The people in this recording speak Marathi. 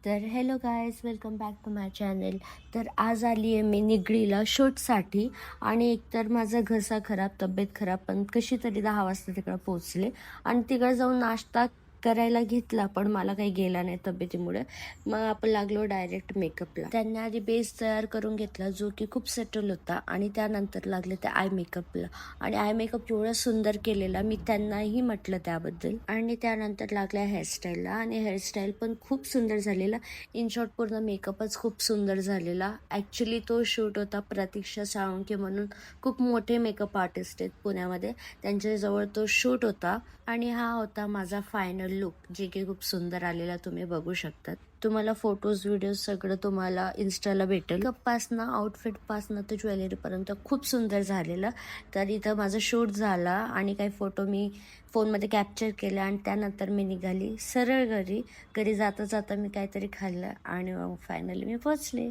तर hello guys, welcome back to my channel. तर आज आली आहे मी निगडीला शूटसाठी. आणि एकतर माझा घसा खराब, तब्येत खराब, पण कशी तरी 10 वाजता तिकडं पोचले आणि तिकडे जाऊन नाश्ता करायला घेतला, पण मला काही गेला नाही तब्येतीमुळे. मग आपण लागलो डायरेक्ट मेकअपला. त्यांनी आधी बेस तयार करून घेतला, जो की खूप सेटल होता, आणि त्यानंतर लागले ते आय मेकअपला. आणि आय मेकअप एवढा सुंदर केलेला, मी त्यांनाही म्हटलं त्याबद्दल. आणि त्यानंतर लागल्या हेअरस्टाईलला, आणि हेअरस्टाईल पण खूप सुंदर झालेला. इन शॉर्ट पूर्ण मेकअपच खूप सुंदर झालेला. ॲक्च्युली तो शूट होता प्रतीक्षा साळुंखे म्हणून खूप मोठे मेकअप आर्टिस्ट आहेत पुण्यामध्ये, त्यांच्याजवळ तो शूट होता. आणि हा होता माझा फायनल लुक, जे की खूप सुंदर आलेला, तुम्ही बघू शकतात. तुम्हाला फोटोज व्हिडिओज सगळं तुम्हाला इन्स्टाला भेटेल. मेकअपपासनं, आउटफिटपासनं तर ज्वेलरीपर्यंत खूप सुंदर झालेलं. तर इथं माझा शूट झाला आणि काही फोटो मी फोनमध्ये कॅप्चर केले, आणि त्यानंतर मी निघाली सरळ घरी. घरी जाता जाता मी काहीतरी खाल्लं आणि मग फायनली मी पोचले.